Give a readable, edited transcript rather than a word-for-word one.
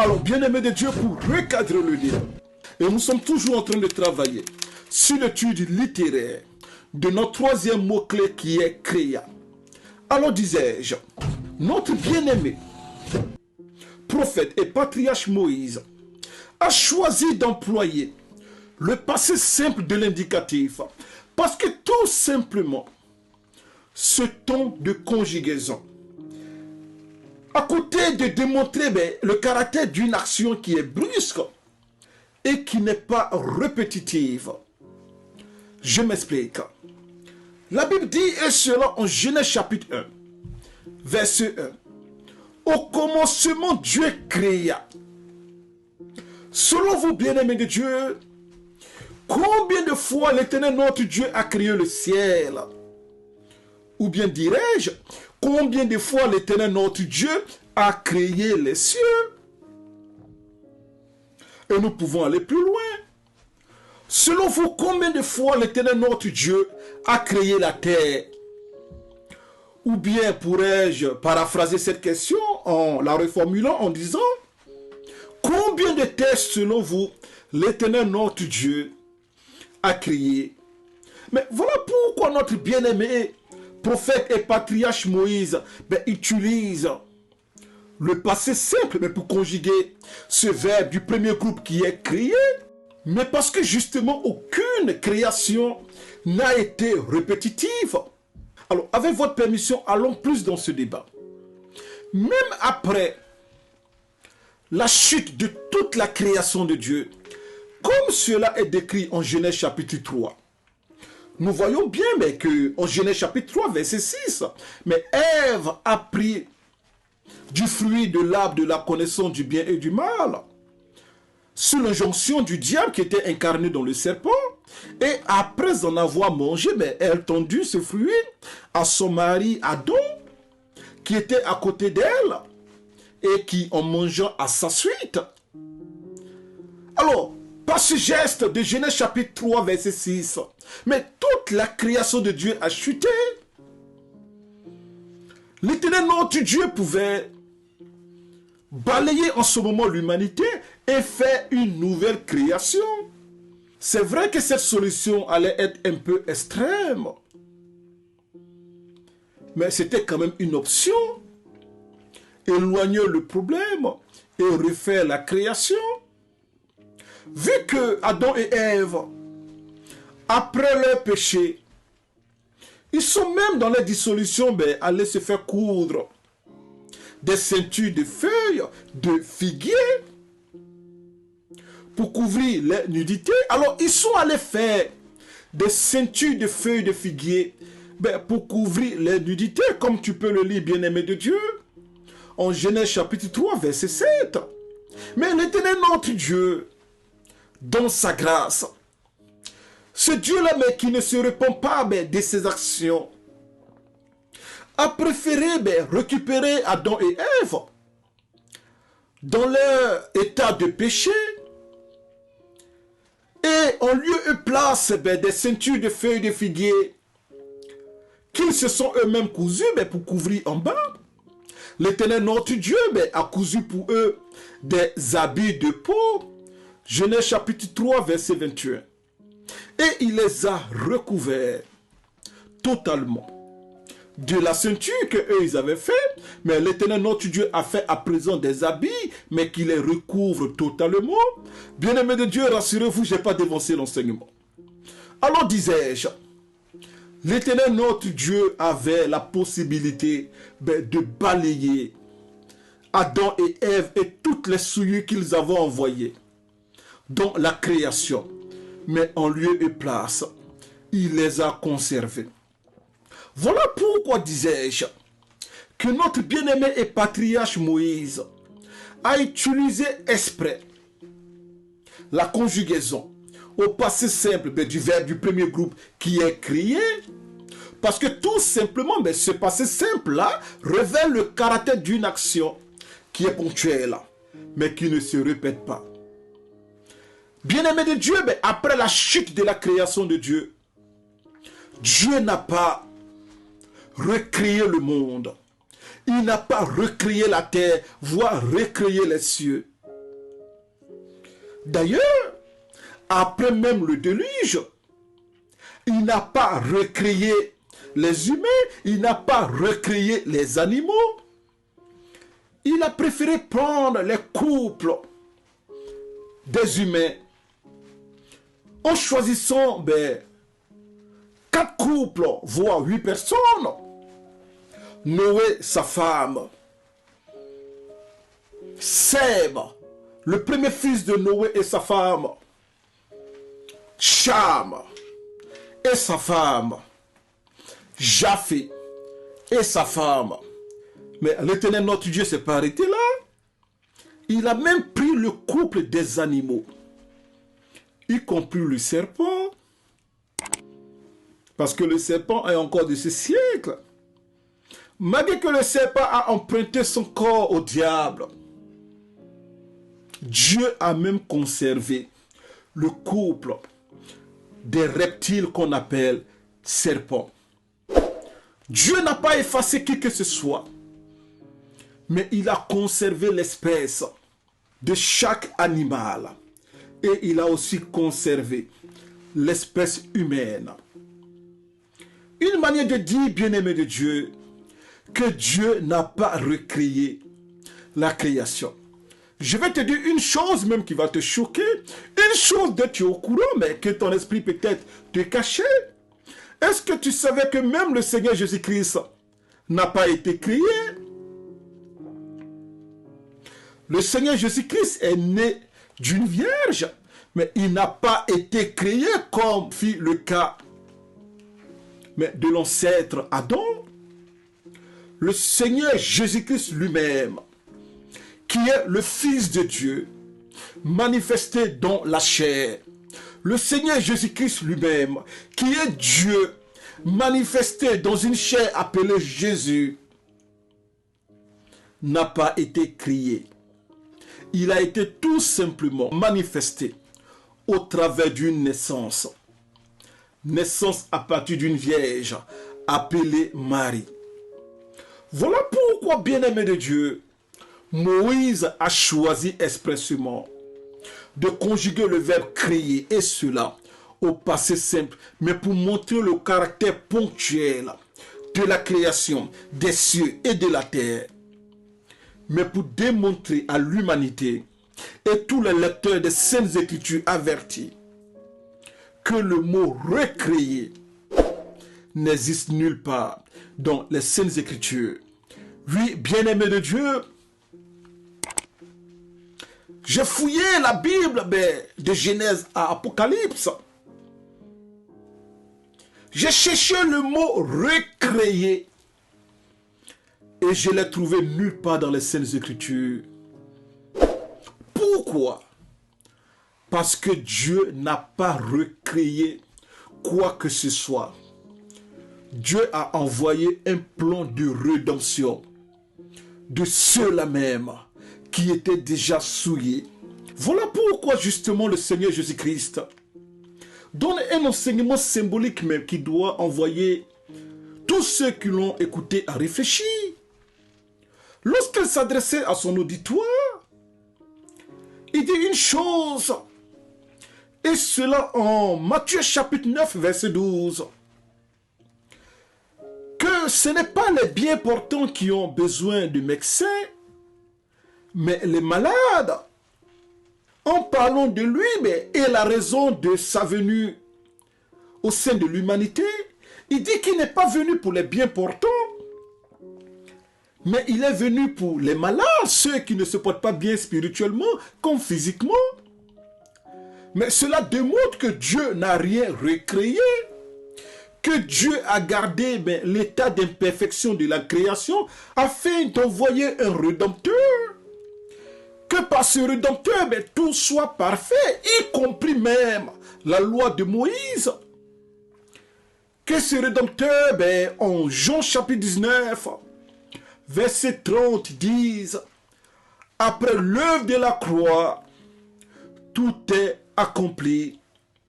Alors, bien-aimés de Dieu, pour recadrer le livre, et nous sommes toujours en train de travailler sur l'étude littéraire de notre troisième mot-clé qui est créa. Alors, disais-je, notre bien-aimé prophète et patriarche Moïse a choisi d'employer le passé simple de l'indicatif parce que tout simplement, ce ton de conjugaison, à côté de démontrer le caractère d'une action qui est brusque et qui n'est pas répétitive. Je m'explique. La Bible dit, et cela en Genèse chapitre 1, verset 1. Au commencement, Dieu créa. Selon vous, bien-aimés de Dieu, combien de fois l'Éternel notre Dieu a créé le ciel? Ou bien dirais-je, combien de fois l'Éternel notre Dieu a créé les cieux? Et nous pouvons aller plus loin. Selon vous, combien de fois l'Éternel notre Dieu a créé la terre? Ou bien pourrais-je paraphraser cette question en la reformulant en disant, combien de terres selon vous l'Éternel notre Dieu a créé? Mais voilà pourquoi notre bien-aimé prophète et patriarche Moïse utilise le passé simple mais pour conjuguer ce verbe du premier groupe qui est créé. Mais parce que justement aucune création n'a été répétitive. Alors avec votre permission, allons plus dans ce débat. Même après la chute de toute la création de Dieu, comme cela est décrit en Genèse chapitre 3, nous voyons bien que en Genèse chapitre 3, verset 6, mais Ève a pris du fruit de l'arbre de la connaissance du bien et du mal, sous l'injonction du diable qui était incarné dans le serpent, et après en avoir mangé, elle tendit ce fruit à son mari Adam, qui était à côté d'elle, et qui en mangeant à sa suite. Alors, par ce geste de Genèse chapitre 3, verset 6, mais toute la création de Dieu a chuté. L'Éternel notre Dieu pouvait balayer en ce moment l'humanité et faire une nouvelle création. C'est vrai que cette solution allait être un peu extrême, mais c'était quand même une option. Éloigner le problème et refaire la création. Vu que Adam et Ève, après leur péché, ils sont même dans la dissolution, allaient se faire coudre des ceintures de feuilles de figuier pour couvrir les nudités. Alors, ils sont allés faire des ceintures de feuilles de figuier pour couvrir les nudités, comme tu peux le lire, bien-aimé de Dieu, en Genèse chapitre 3, verset 7. Mais l'Éternel notre Dieu, dans sa grâce, ce Dieu-là, mais qui ne se répand pas de ses actions, a préféré récupérer Adam et Ève dans leur état de péché et en lieu et place des ceintures de feuilles de figuier qu'ils se sont eux-mêmes cousus pour couvrir en bas. L'Éternel notre Dieu a cousu pour eux des habits de peau. Genèse chapitre 3, verset 21. Et il les a recouverts totalement de la ceinture que eux ils avaient fait, mais l'Éternel notre Dieu a fait à présent des habits, mais qui les recouvre totalement. Bien-aimés de Dieu, rassurez-vous, je n'ai pas dévancé l'enseignement. Alors disais-je, l'Éternel notre Dieu avait la possibilité de balayer Adam et Ève et toutes les souillures qu'ils avaient envoyées dans la création. Mais en lieu et place, il les a conservés. Voilà pourquoi disais-je que notre bien-aimé et patriarche Moïse a utilisé exprès la conjugaison au passé simple du verbe du premier groupe qui est créé, parce que tout simplement ce passé simple-là révèle le caractère d'une action qui est ponctuelle, mais qui ne se répète pas. Bien-aimé de Dieu, après la chute de la création de Dieu, Dieu n'a pas recréé le monde. Il n'a pas recréé la terre, voire recréé les cieux. D'ailleurs, après même le déluge, il n'a pas recréé les humains, il n'a pas recréé les animaux. Il a préféré prendre les couples des humains en choisissant 4 couples, voire 8 personnes. Noé, sa femme. Sème, le premier fils de Noé et sa femme. Cham et sa femme. Japheth et sa femme. Mais l'Éternel notre Dieu s'est pas arrêté là. Il a même pris le couple des animaux, y compris le serpent. Parce que le serpent est encore de ce siècle. Malgré que le serpent a emprunté son corps au diable, Dieu a même conservé le couple des reptiles qu'on appelle serpents. Dieu n'a pas effacé qui que ce soit, mais il a conservé l'espèce de chaque animal. Et il a aussi conservé l'espèce humaine. Une manière de dire, bien-aimé de Dieu, que Dieu n'a pas recréé la création. Je vais te dire une chose même qui va te choquer, une chose dont tu es au courant, mais que ton esprit peut-être te cachait. Est-ce que tu savais que même le Seigneur Jésus-Christ n'a pas été créé? Le Seigneur Jésus-Christ est né d'une vierge, mais il n'a pas été créé comme fit le cas de l'ancêtre Adam. Le Seigneur Jésus-Christ lui-même, qui est le Fils de Dieu, manifesté dans la chair. Le Seigneur Jésus-Christ lui-même, qui est Dieu, manifesté dans une chair appelée Jésus, n'a pas été créé. Il a été tout simplement manifesté au travers d'une naissance. Naissance à partir d'une vierge appelée Marie. Voilà pourquoi, bien-aimé de Dieu, Moïse a choisi expressément de conjuguer le verbe créer, et cela au passé simple, mais pour montrer le caractère ponctuel de la création des cieux et de la terre, mais pour démontrer à l'humanité et tous les lecteurs des Saintes Écritures avertis que le mot recréer n'existe nulle part dans les Saintes Écritures. Oui, bien-aimé de Dieu, j'ai fouillé la Bible de Genèse à Apocalypse. J'ai cherché le mot recréer et je l'ai trouvé nulle part dans les Saintes Écritures. Pourquoi? Parce que Dieu n'a pas recréé quoi que ce soit. Dieu a envoyé un plan de rédemption de ceux-là même qui étaient déjà souillés. Voilà pourquoi justement le Seigneur Jésus-Christ donne un enseignement symbolique même qui doit envoyer tous ceux qui l'ont écouté à réfléchir. Lorsqu'il s'adressait à son auditoire, il dit une chose, et cela en Matthieu chapitre 9, verset 12, que ce n'est pas les bien portants qui ont besoin de médecins, mais les malades. En parlant de lui, et la raison de sa venue au sein de l'humanité, il dit qu'il n'est pas venu pour les bien portants, mais il est venu pour les malades, ceux qui ne se portent pas bien spirituellement comme physiquement. Mais cela démontre que Dieu n'a rien recréé, que Dieu a gardé l'état d'imperfection de la création afin d'envoyer un rédempteur. Que par ce rédempteur, tout soit parfait, y compris même la loi de Moïse. Que ce rédempteur, en Jean chapitre 19, verset 30, dise, après l'œuvre de la croix, tout est accompli.